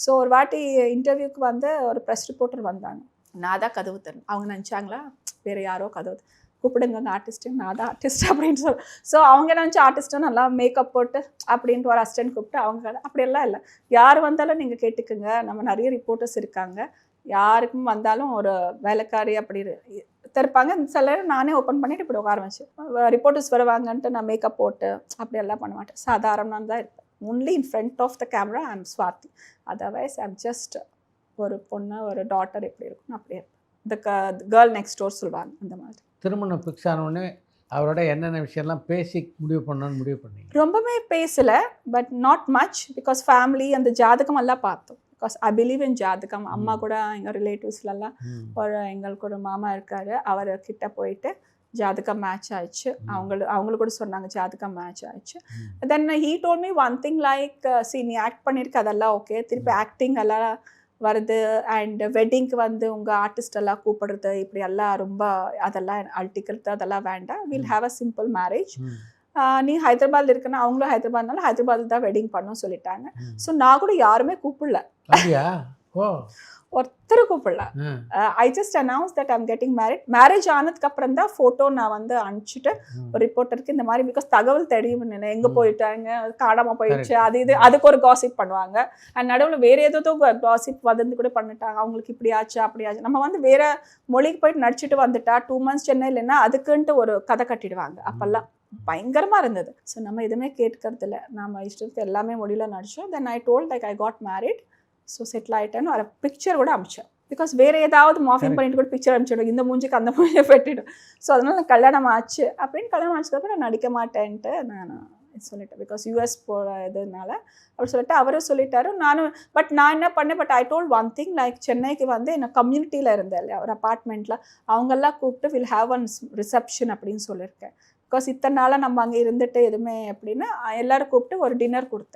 So ஒரு வாட்டி இன்டர்வியூக்கு வந்து ஒரு ப்ரெஸ் ரிப்போர்ட்டர் வந்தாங்க. நான் தான் கதவு திறந்தேன். அவங்க நினச்சாங்களா வேறு யாரோ கதவு கூப்பிடுங்க ஆர்டிஸ்ட்டு, நான் தான் ஆர்டிஸ்ட் அப்படின்னு சொல்லி. ஸோ அவங்க நினச்ச ஆர்டிஸ்ட்டு நல்லா மேக்கப் போட்டு அப்படின்ட்டு ஒரு அசிஸ்டன்ட் கூப்பிட்டு அவங்க அப்படியெல்லாம் இல்லை. யார் வந்தாலும் நீங்கள் கேட்டுக்குங்க, நம்ம நிறைய ரிப்போர்ட்டர்ஸ் இருக்காங்க, யாருக்கும் வந்தாலும் ஒரு வேலைக்காரி அப்படி இருப்பாங்க. சில நானே ஓப்பன் பண்ணிவிட்டு இப்படி உட்கார வச்சு ரிப்போர்ட்டர்ஸ் வருவாங்கன்ட்டு நான் மேக்கப் போட்டு அப்படியெல்லாம் பண்ண மாட்டேன். சாதாரணமாக தான் இருப்பேன். Only in front of the camera I am Swathi. Otherwise I am just ஒரு பொண்ணு, ஒரு டாட்டர் எப்படி இருக்குன்னு அப்படியே இருப்பேன். கேர்ள் நெக்ஸ்ட் டோர் சொல்லுவாங்க அந்த மாதிரி. திருமணம் ஃபிக்ஸ் ஆனோடனே அவரோட என்னென்ன விஷயம்லாம் பேசி முடிவு பண்ணணும்னு முடிவு பண்ணீங்க? ரொம்பவே பேசலை, but not much. Because family அந்த ஜாதகம் எல்லாம் பார்த்தோம். பிகாஸ் ஐ பிலீவ் இன் ஜாதகம். அம்மா கூட எங்கள் ரிலேட்டிவ்ஸ்லாம் எங்களுக்கு ஒரு மாமா இருக்காரு, அவர் கிட்ட போயிட்டு ஜாதகம் மேட்ச் ஆயிடுச்சு. அவங்களுக்கு கூட சொன்னாங்க ஜாதகம் மேட்ச் ஆயிடுச்சு. தென் he told me one thing like, நீ ஆக்ட் பண்ணியிருக்க அதெல்லாம் ஓகே, திருப்பி ஆக்டிங் எல்லாம் வருது அண்ட் வெட்டிங்க்கு வந்து உங்கள் ஆர்டிஸ்ட் எல்லாம் கூப்பிடுறது இப்படி எல்லாம் ரொம்ப அதெல்லாம் அழட்டிக்கிறது அதெல்லாம் வேண்டாம். Will have a simple marriage. நீ ஹைதராபாத்தில் இருக்குன்னா அவங்களும் ஹைதராபாத்னால ஹைதராபாத்தில் தான் வெட்டிங் பண்ணணும்னு சொல்லிட்டாங்க. ஸோ நான் கூட யாருமே கூப்பிடல, ஒருத்தர் கூப்பிடல. I just announce that I'm getting married. Marriage ஆனதுக்கு அப்புறம் தான் ஃபோட்டோ நான் வந்து அனுப்பிச்சிட்டு ஒரு ரிப்போர்ட்டருக்கு இந்த மாதிரி, பிகாஸ் தகவல் தெரியும் எங்கே போயிட்டாங்க, காணாமல் போயிடுச்சு, அது இது அதுக்கு ஒரு காசிப் பண்ணுவாங்க. அண்ட் நடுவில் வேறு ஏதோ காசிப் வதந்து கூட பண்ணிட்டாங்க, அவங்களுக்கு இப்படி ஆச்சு அப்படி ஆச்சு. நம்ம வந்து வேறு மொழிக்கு போயிட்டு நடிச்சுட்டு வந்துட்டா 2 months சென்னை இல்லைன்னா அதுக்குன்ட்டு ஒரு கதை கட்டிடுவாங்க. அப்போல்லாம் பயங்கரமாக இருந்தது. ஸோ நம்ம எதுவுமே கேட்கறது இல்லை, நம்ம இஷ்டத்துக்கு எல்லாமே மொழியில் நடித்தோம். Then I told like I got married. So settle ஆகிட்டேன்னு ஒரு பிக்சர் கூட அமிச்சேன். பிகாஸ் வேறு ஏதாவது மாஃபிங் பண்ணிட்டு கூட பிக்சர் அனுப்பிச்சிடும், இந்த மூஞ்சிக்கு அந்த மூஞ்சியை வெட்டிடும். ஸோ அதனால் கல்யாணம் ஆச்சு அப்படின்னு கல்யாணம் ஆச்சதுக்கப்புறம் நான் நடிக்க மாட்டேன்ட்டு நான் சொல்லிட்டேன். பிகாஸ் யூஎஸ் போகிற இதுனால அப்படி சொல்லிட்டு அவரும் சொல்லிட்டாரு. நானும் பட் நான் என்ன பண்ணேன், but I told one thing like, சென்னைக்கு வந்து என்ன கம்யூனிட்டியில் இருந்தேன் இல்லையா ஒரு அப்பார்ட்மெண்ட்டில், அவங்கெல்லாம் கூப்பிட்டு வில் ஹாவ் ஒன் ரிசப்ஷன் அப்படின்னு சொல்லியிருக்கேன். பிகாஸ் இத்தனை நாளாக நம்ம அங்கே இருந்துட்டு எதுவுமே எப்படின்னா எல்லாரும் கூப்பிட்டு ஒரு டின்னர் கொடுத்தேன்.